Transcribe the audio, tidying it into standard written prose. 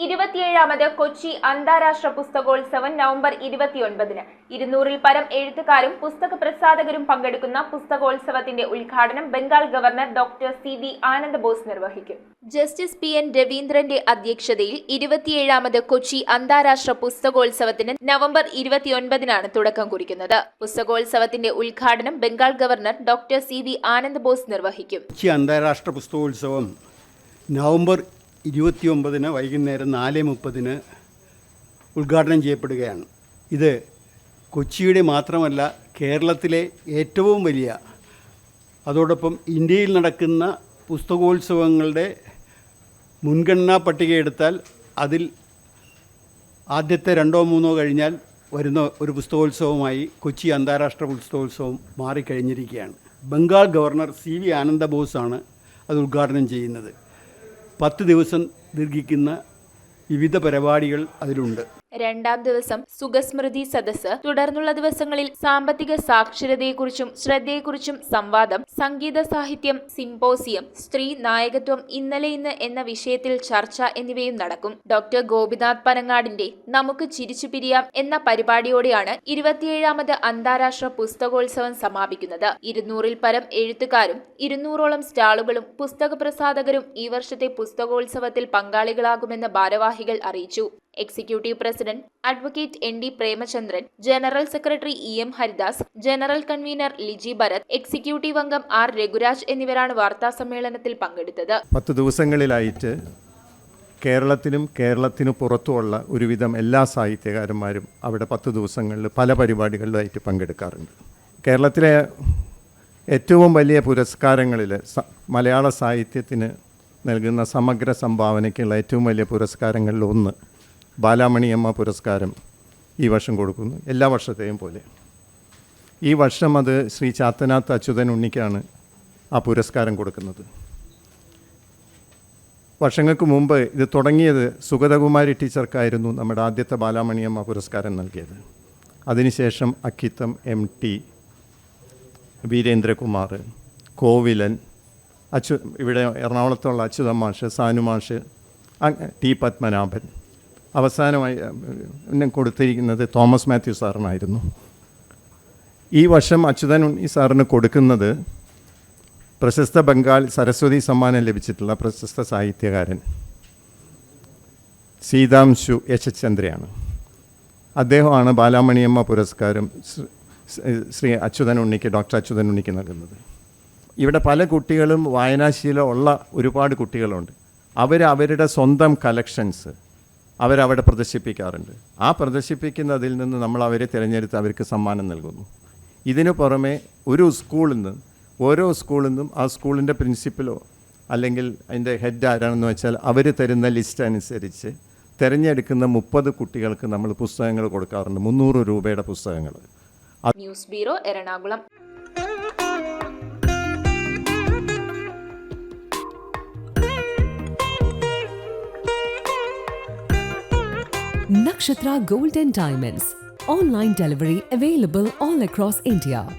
27ാമത് കൊച്ചി അന്താരാഷ്ട്ര പുസ്തകോത്സവം നവംബർ 29-ന് 200-ൽ പരം എഴുത്തുകാരും പുസ്തക പ്രസാധകരും പങ്കെടുക്കുന്ന പുസ്തകോത്സവത്തിന്റെ ഉദ്ഘാടനം Bengal governor doctor CB Anandabose നിർവഹിക്കും. ജസ്റ്റിസ് PN രവീന്ദ്രന്റെ അധ്യക്ഷതയിൽ 27ാമത് കൊച്ചി അന്താരാഷ്ട്ര പുസ്തകോത്സവത്തിന് നവംബർ 29-നാണ് തുടക്കം കുറിക്കുന്നത്. പുസ്തകോത്സവത്തിന്റെ ഉദ്ഘാടനം Bengal governor doctor CB Anandabose നിർവഹിക്കും. കൊച്ചി അന്താരാഷ്ട്ര പുസ്തകോത്സവം നവംബർ 29-ന് വൈകുന്നേരം 4:30-ന് ഉദ്ഘാടനം ചെയ്യപ്പെടുകയാണ്. ഇത് കൊച്ചിയുടെ മാത്രമല്ല കേരളത്തിലെ ഏറ്റവും വലിയ, അതോടൊപ്പം ഇന്ത്യയിൽ നടക്കുന്ന പുസ്തകോത്സവങ്ങളുടെ മുൻഗണനാ പട്ടിക എടുത്താൽ അതിൽ ആദ്യത്തെ 2-3 കഴിഞ്ഞാൽ വരുന്ന ഒരു പുസ്തകോത്സവമായി കൊച്ചി അന്താരാഷ്ട്ര പുസ്തകോത്സവം മാറിക്കഴിഞ്ഞിരിക്കുകയാണ്. ബംഗാൾ ഗവർണർ CB ആനന്ദബോസാണ് അത് ഉദ്ഘാടനം ചെയ്യുന്നത്. 10 ദിവസം ദീർഘിക്കുന്ന വിവിധ പരിപാടികൾ അതിലുണ്ട്. രണ്ടാം ദിവസം സുഖസ്മൃതി സദസ്സ്, തുടർന്നുള്ള ദിവസങ്ങളിൽ സാമ്പത്തിക സാക്ഷരതയെക്കുറിച്ചും ശ്രദ്ധയെക്കുറിച്ചും സംവാദം, സംഗീത സാഹിത്യം, സിംപോസിയം, സ്ത്രീ നായകത്വം, ഇന്നലെ ഇന്ന് എന്ന വിഷയത്തിൽ ചർച്ച എന്നിവയും നടക്കും. ഡോക്ടർ ഗോപിനാഥ് പനങ്ങാടിന്റെ നമുക്ക് ചിരിച്ചു പിരിയാം എന്ന പരിപാടിയോടെയാണ് 27ാമത് അന്താരാഷ്ട്ര പുസ്തകോത്സവം സമാപിക്കുന്നത്. 200-ൽ പരം എഴുത്തുകാരും 200ഓളം സ്റ്റാളുകളും പുസ്തക പ്രസാധകരും ഈ വർഷത്തെ പുസ്തകോത്സവത്തിൽ പങ്കാളികളാകുമെന്ന് ഭാരവാഹികൾ അറിയിച്ചു. Executive president advocate ND Premachandran, general secretary EM Haridas, general convener Liji Bharath, executive അംഗം R രഘുരാജ് എന്നിവരാണ് വാർത്താസമ്മേളനത്തിൽ പങ്കെടുത്തത്. 10 ദിവസങ്ങളിലായിട്ട് കേരളത്തിനു പുറത്തുമുള്ള ഒരുവിധം എല്ലാ സാഹിത്യകാരന്മാരും അവിടെ 10 ദിവസങ്ങളിൽ പല പരിപാടികളിലായിട്ട് പങ്കെടുക്കാറുണ്ട്. കേരളത്തിലെ ഏറ്റവും വലിയ പുരസ്കാരങ്ങളിൽ മലയാള സാഹിത്യത്തിന് നൽകുന്ന സമഗ്ര സംഭാവനയ്ക്കുള്ള ഏറ്റവും വലിയ പുരസ്കാരങ്ങളിൽ ഒന്ന് ബാലാമണിയമ്മ പുരസ്കാരം ഈ വർഷം കൊടുക്കുന്നു, എല്ലാ വർഷത്തെയും പോലെ. ഈ വർഷം അത് ശ്രീ ചാത്തനാത്ത് അച്യുതൻ ഉണ്ണിക്കാണ് ആ പുരസ്കാരം കൊടുക്കുന്നത്. വർഷങ്ങൾക്ക് മുമ്പ് ഇത് തുടങ്ങിയത് സുഗതകുമാരി ടീച്ചർക്കായിരുന്നു നമ്മുടെ ആദ്യത്തെ ബാലാമണിയമ്മ പുരസ്കാരം നൽകിയത്. അതിനുശേഷം അക്കിത്തം, MT വീരേന്ദ്രകുമാർ, കോവിലൻ, ഇവിടെ എറണാകുളത്തുള്ള അച്യുതൻ മാഷ്, സാനു മാഷ്, T പത്മനാഭൻ, അവസാനമായി കൊടുത്തിരിക്കുന്നത് തോമസ് മാത്യു സാറിനായിരുന്നു. ഈ വർഷം അച്യുതൻ ഉണ്ണി സാറിന് കൊടുക്കുന്നത് പ്രശസ്ത ബംഗാൾ സരസ്വതി സമ്മാനം ലഭിച്ചിട്ടുള്ള പ്രശസ്ത സാഹിത്യകാരൻ സീതാംശു യശചന്ദ്രയാണ്. അദ്ദേഹമാണ് ബാലാമണിയമ്മ പുരസ്കാരം ശ്രീ അച്യുതൻ ഉണ്ണിക്ക്, ഡോക്ടർ അച്യുതൻ ഉണ്ണിക്ക് നൽകുന്നത്. ഇവിടെ പല കുട്ടികളും വായനാശീലമുള്ള ഒരുപാട് കുട്ടികളുണ്ട്. അവരുടെ സ്വന്തം കളക്ഷൻസ് അവരവിടെ പ്രദർശിപ്പിക്കാറുണ്ട്. ആ പ്രദർശിപ്പിക്കുന്നതിൽ നിന്ന് നമ്മൾ അവരെ തിരഞ്ഞെടുത്ത് അവർക്ക് സമ്മാനം നൽകുന്നു. ഇതിനു പുറമെ ഓരോ സ്കൂളിൽ നിന്നും ആ സ്കൂളിൻ്റെ പ്രിൻസിപ്പലോ അല്ലെങ്കിൽ അതിൻ്റെ ഹെഡ് ആരാണെന്ന് വെച്ചാൽ അവർ തരുന്ന ലിസ്റ്റ് അനുസരിച്ച് തിരഞ്ഞെടുക്കുന്ന 30 കുട്ടികൾക്ക് നമ്മൾ പുസ്തകങ്ങൾ കൊടുക്കാറുണ്ട്, 300 രൂപയുടെ പുസ്തകങ്ങൾ. News bureau, Ernakulam. Nakshatra Gold and Diamonds. Online delivery available all across India.